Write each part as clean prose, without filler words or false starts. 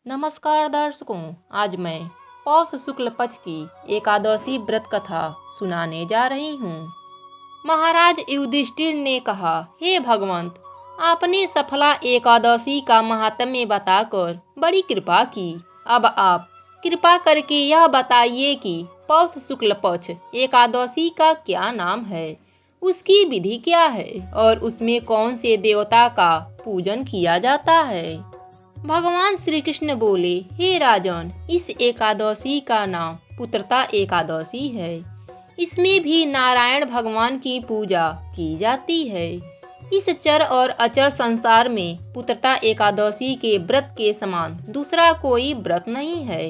नमस्कार दर्शकों, आज मैं पौष शुक्ल पक्ष की एकादशी व्रत कथा सुनाने जा रही हूँ। महाराज युधिष्ठिर ने कहा, हे भगवंत, आपने सफला एकादशी का महात्म्य बताकर बड़ी कृपा की। अब आप कृपा करके यह बताइए कि पौष शुक्ल पक्ष एकादशी का क्या नाम है, उसकी विधि क्या है और उसमें कौन से देवता का पूजन किया जाता है। भगवान श्री कृष्ण बोले, हे राजन, इस एकादशी का नाम पुत्रता एकादशी है। इसमें भी नारायण भगवान की पूजा की जाती है। इस चर और अचर संसार में पुत्रता एकादशी के व्रत के समान दूसरा कोई व्रत नहीं है।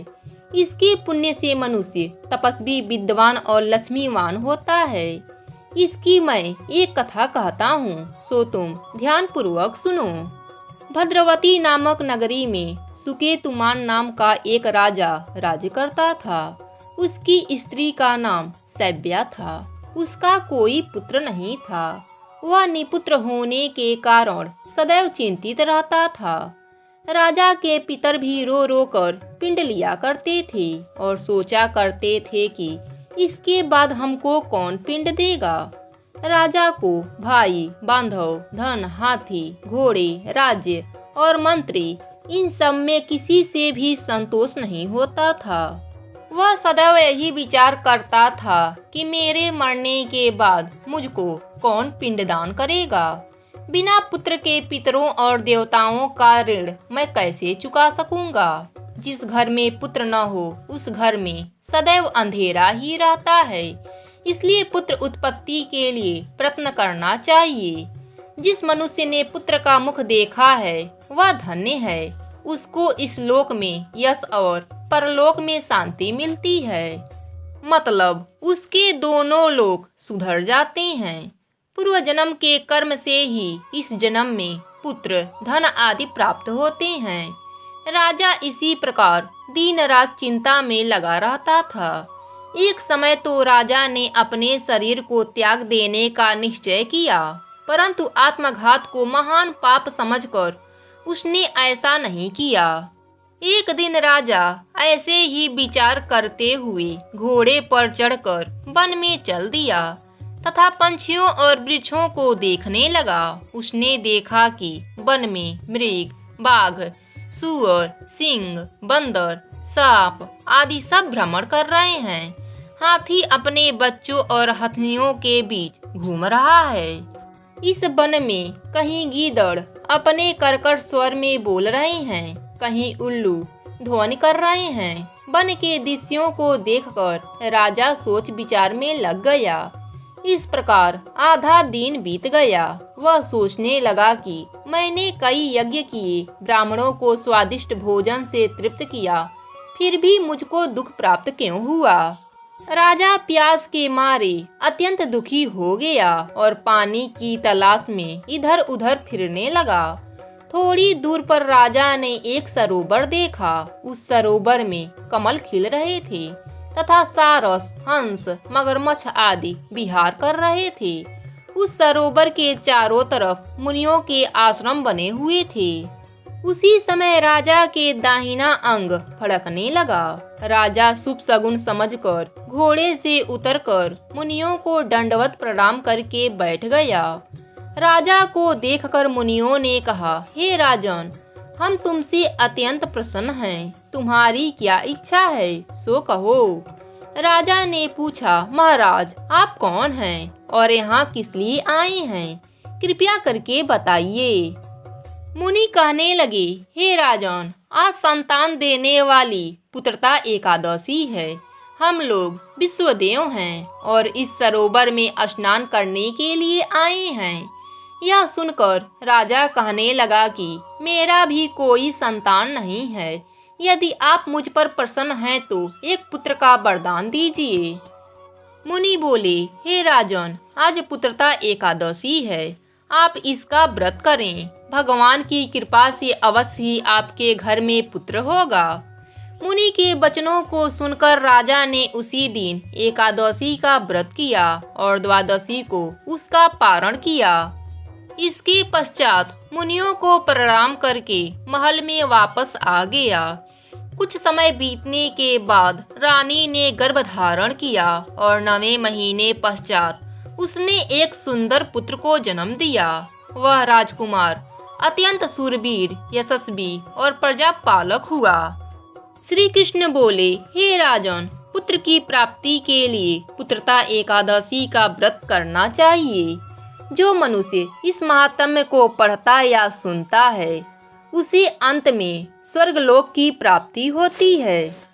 इसके पुण्य से मनुष्य तपस्वी, विद्वान और लक्ष्मीवान होता है। इसकी मैं एक कथा कहता हूँ, सो तुम ध्यान पूर्वक सुनो। भद्रवती नामक नगरी में सुकेतुमान नाम का एक राजा राज्य करता था। उसकी स्त्री का नाम सैव्या था। उसका कोई पुत्र नहीं था। वह निपुत्र होने के कारण सदैव चिंतित रहता था। राजा के पितर भी रो रो कर पिंड लिया करते थे और सोचा करते थे कि इसके बाद हमको कौन पिंड देगा। राजा को भाई, बांधव, धन, हाथी, घोड़े, राज्य और मंत्री, इन सब में किसी से भी संतोष नहीं होता था। वह सदैव यही विचार करता था कि मेरे मरने के बाद मुझको कौन पिंडदान करेगा। बिना पुत्र के पितरों और देवताओं का ऋण मैं कैसे चुका सकूंगा। जिस घर में पुत्र न हो उस घर में सदैव अंधेरा ही रहता है। इसलिए पुत्र उत्पत्ति के लिए प्रयत्न करना चाहिए। जिस मनुष्य ने पुत्र का मुख देखा है वह धन्य है। उसको इस लोक में यश और परलोक में शांति मिलती है। मतलब उसके दोनों लोक सुधर जाते हैं। पूर्व जन्म के कर्म से ही इस जन्म में पुत्र, धन आदि प्राप्त होते हैं। राजा इसी प्रकार दिन रात चिंता में लगा रहता था। एक समय तो राजा ने अपने शरीर को त्याग देने का निश्चय किया, परंतु आत्मघात को महान पाप समझकर उसने ऐसा नहीं किया। एक दिन राजा ऐसे ही विचार करते हुए घोड़े पर चढ़कर वन में चल दिया तथा पंछियों और वृक्षों को देखने लगा। उसने देखा कि वन में मृग, बाघ, सूअर, सिंह, बंदर, सांप आदि सब भ्रमण कर रहे हैं। हाथी अपने बच्चों और हथिनियों के बीच घूम रहा है। इस वन में कहीं गीदड़ अपने कर्कश स्वर में बोल रहे हैं, कहीं उल्लू ध्वनि कर रहे हैं। वन के दृश्यों को देखकर राजा सोच विचार में लग गया। इस प्रकार आधा दिन बीत गया। वह सोचने लगा कि मैंने कई यज्ञ किए, ब्राह्मणों को स्वादिष्ट भोजन से तृप्त किया, फिर भी मुझको दुख प्राप्त क्यों हुआ। राजा प्यास के मारे अत्यंत दुखी हो गया और पानी की तलाश में इधर उधर फिरने लगा। थोड़ी दूर पर राजा ने एक सरोवर देखा। उस सरोवर में कमल खिल रहे थे तथा सारस, हंस, मगरमच्छ आदि विहार कर रहे थे। उस सरोवर के चारों तरफ मुनियों के आश्रम बने हुए थे। उसी समय राजा के दाहिना अंग फड़कने लगा। राजा शुभ शगुन समझकर घोड़े से उतरकर मुनियों को दंडवत प्रणाम करके बैठ गया। राजा को देखकर मुनियों ने कहा, हे राजन, हम तुमसे अत्यंत प्रसन्न हैं। तुम्हारी क्या इच्छा है, सो कहो। राजा ने पूछा, महाराज, आप कौन हैं और यहाँ किस लिए आए हैं, कृपया करके बताइए। मुनि कहने लगे, हे राजन, आज संतान देने वाली पुत्रता एकादशी है। हम लोग विश्वदेव हैं और इस सरोवर में स्नान करने के लिए आए हैं। यह सुनकर राजा कहने लगा कि मेरा भी कोई संतान नहीं है। यदि आप मुझ पर प्रसन्न हैं तो एक पुत्र का वरदान दीजिए। मुनि बोले, हे राजन, आज पुत्रता एकादशी है, आप इसका व्रत करें। भगवान की कृपा से अवश्य ही आपके घर में पुत्र होगा। मुनि के वचनों को सुनकर राजा ने उसी दिन एकादशी का व्रत किया और द्वादशी को उसका पारण किया। इसके पश्चात मुनियों को प्रणाम करके महल में वापस आ गया। कुछ समय बीतने के बाद रानी ने गर्भ धारण किया और 9वें महीने पश्चात उसने एक सुंदर पुत्र को जन्म दिया। वह राजकुमार अत्यंत शूरवीर, यशस्वी और प्रजापालक हुआ। श्री कृष्ण बोले, हे राजन, पुत्र की प्राप्ति के लिए पुत्रता एकादशी का व्रत करना चाहिए। जो मनुष्य इस महात्म्य को पढ़ता या सुनता है उसे अंत में स्वर्गलोक की प्राप्ति होती है।